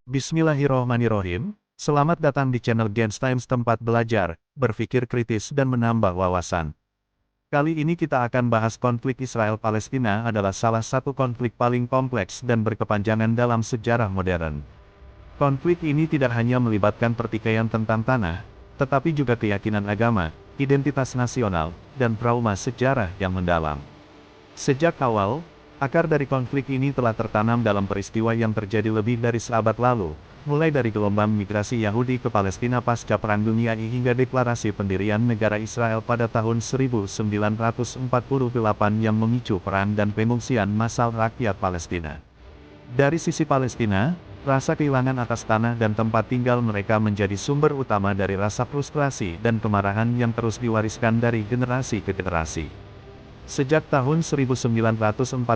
Bismillahirrohmanirrohim, selamat datang di channel Gens Times, tempat belajar, berpikir kritis dan menambah wawasan. Kali ini kita akan bahas konflik Israel-Palestina adalah salah satu konflik paling kompleks dan berkepanjangan dalam sejarah modern. Konflik ini tidak hanya melibatkan pertikaian tentang tanah, tetapi juga keyakinan agama, identitas nasional, dan trauma sejarah yang mendalam. Sejak awal, akar dari konflik ini telah tertanam dalam peristiwa yang terjadi lebih dari seabad lalu, mulai dari gelombang migrasi Yahudi ke Palestina pasca Perang Dunia I hingga deklarasi pendirian negara Israel pada tahun 1948 yang memicu perang dan pengungsian massal rakyat Palestina. Dari sisi Palestina, rasa kehilangan atas tanah dan tempat tinggal mereka menjadi sumber utama dari rasa frustrasi dan kemarahan yang terus diwariskan dari generasi ke generasi. Sejak tahun 1948,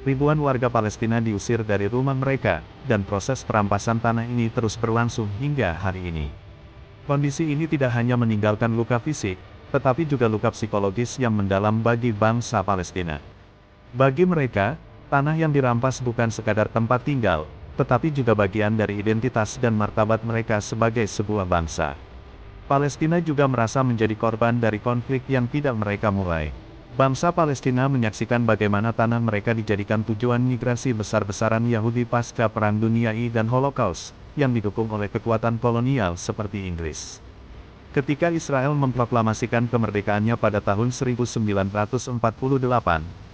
ribuan warga Palestina diusir dari rumah mereka, dan proses perampasan tanah ini terus berlangsung hingga hari ini. Kondisi ini tidak hanya meninggalkan luka fisik, tetapi juga luka psikologis yang mendalam bagi bangsa Palestina. Bagi mereka, tanah yang dirampas bukan sekadar tempat tinggal, tetapi juga bagian dari identitas dan martabat mereka sebagai sebuah bangsa. Palestina juga merasa menjadi korban dari konflik yang tidak mereka mulai. Bangsa Palestina menyaksikan bagaimana tanah mereka dijadikan tujuan migrasi besar-besaran Yahudi pasca Perang Dunia I dan Holocaust, yang didukung oleh kekuatan kolonial seperti Inggris. Ketika Israel memproklamasikan kemerdekaannya pada tahun 1948,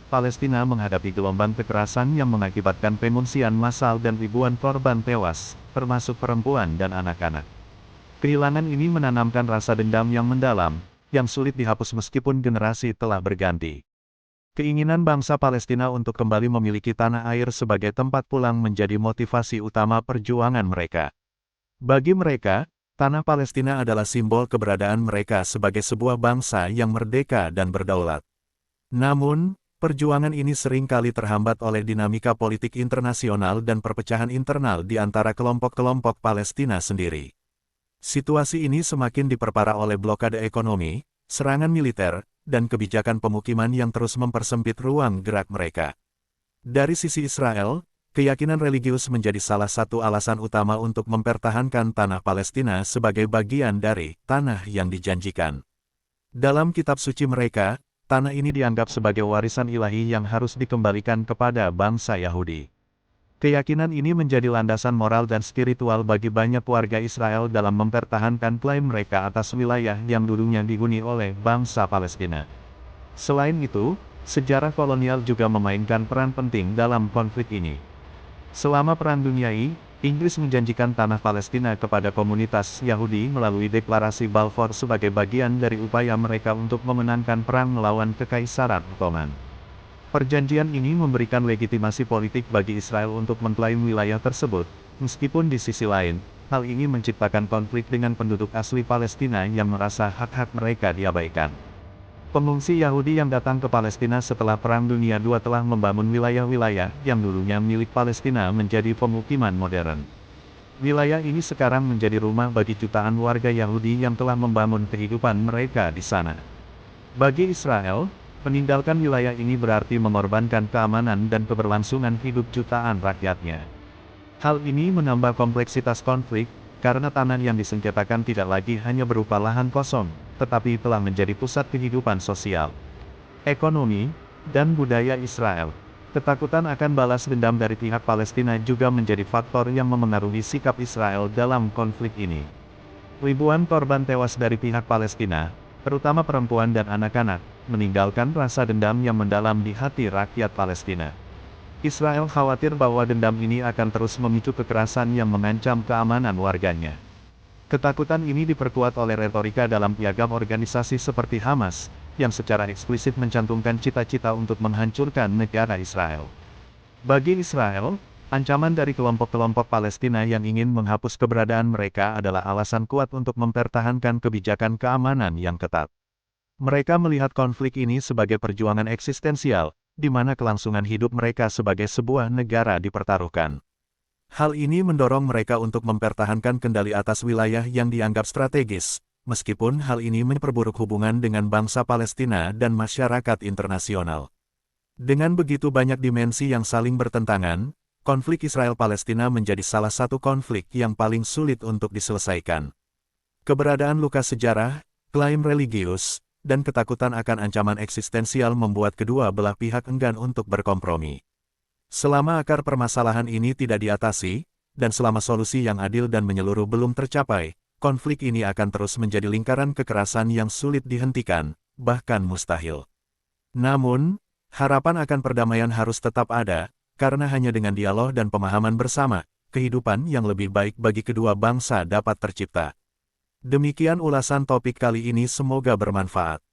Palestina menghadapi gelombang kekerasan yang mengakibatkan pengungsian massal dan ribuan korban tewas, termasuk perempuan dan anak-anak. Kehilangan ini menanamkan rasa dendam yang mendalam, yang sulit dihapus meskipun generasi telah berganti. Keinginan bangsa Palestina untuk kembali memiliki tanah air sebagai tempat pulang menjadi motivasi utama perjuangan mereka. Bagi mereka, tanah Palestina adalah simbol keberadaan mereka sebagai sebuah bangsa yang merdeka dan berdaulat. Namun, perjuangan ini seringkali terhambat oleh dinamika politik internasional dan perpecahan internal di antara kelompok-kelompok Palestina sendiri. Situasi ini semakin diperparah oleh blokade ekonomi, serangan militer, dan kebijakan pemukiman yang terus mempersempit ruang gerak mereka. Dari sisi Israel, keyakinan religius menjadi salah satu alasan utama untuk mempertahankan tanah Palestina sebagai bagian dari tanah yang dijanjikan. Dalam kitab suci mereka, tanah ini dianggap sebagai warisan ilahi yang harus dikembalikan kepada bangsa Yahudi. Keyakinan ini menjadi landasan moral dan spiritual bagi banyak warga Israel dalam mempertahankan klaim mereka atas wilayah yang dulunya dihuni oleh bangsa Palestina. Selain itu, sejarah kolonial juga memainkan peran penting dalam konflik ini. Selama Perang Dunia I, Inggris menjanjikan tanah Palestina kepada komunitas Yahudi melalui deklarasi Balfour sebagai bagian dari upaya mereka untuk memenangkan perang melawan Kekaisaran Ottoman. Perjanjian ini memberikan legitimasi politik bagi Israel untuk mengklaim wilayah tersebut, meskipun di sisi lain, hal ini menciptakan konflik dengan penduduk asli Palestina yang merasa hak-hak mereka diabaikan. Pengungsi Yahudi yang datang ke Palestina setelah Perang Dunia II telah membangun wilayah-wilayah yang dulunya milik Palestina menjadi pemukiman modern. Wilayah ini sekarang menjadi rumah bagi jutaan warga Yahudi yang telah membangun kehidupan mereka di sana. Bagi Israel, meninggalkan wilayah ini berarti mengorbankan keamanan dan keberlangsungan hidup jutaan rakyatnya. Hal ini menambah kompleksitas konflik, karena tanah yang disengketakan tidak lagi hanya berupa lahan kosong, tetapi telah menjadi pusat kehidupan sosial, ekonomi, dan budaya Israel. Ketakutan akan balas dendam dari pihak Palestina juga menjadi faktor yang memengaruhi sikap Israel dalam konflik ini. Ribuan korban tewas dari pihak Palestina, terutama perempuan dan anak-anak, meninggalkan rasa dendam yang mendalam di hati rakyat Palestina. Israel khawatir bahwa dendam ini akan terus memicu kekerasan yang mengancam keamanan warganya. Ketakutan ini diperkuat oleh retorika dalam piagam organisasi seperti Hamas, yang secara eksplisit mencantumkan cita-cita untuk menghancurkan negara Israel. Bagi Israel, ancaman dari kelompok-kelompok Palestina yang ingin menghapus keberadaan mereka adalah alasan kuat untuk mempertahankan kebijakan keamanan yang ketat. Mereka melihat konflik ini sebagai perjuangan eksistensial, di mana kelangsungan hidup mereka sebagai sebuah negara dipertaruhkan. Hal ini mendorong mereka untuk mempertahankan kendali atas wilayah yang dianggap strategis, meskipun hal ini memperburuk hubungan dengan bangsa Palestina dan masyarakat internasional. Dengan begitu banyak dimensi yang saling bertentangan, konflik Israel-Palestina menjadi salah satu konflik yang paling sulit untuk diselesaikan. Keberadaan luka sejarah, klaim religius, dan ketakutan akan ancaman eksistensial membuat kedua belah pihak enggan untuk berkompromi. Selama akar permasalahan ini tidak diatasi, dan selama solusi yang adil dan menyeluruh belum tercapai, konflik ini akan terus menjadi lingkaran kekerasan yang sulit dihentikan, bahkan mustahil. Namun, harapan akan perdamaian harus tetap ada, karena hanya dengan dialog dan pemahaman bersama, kehidupan yang lebih baik bagi kedua bangsa dapat tercipta. Demikian ulasan topik kali ini, semoga bermanfaat.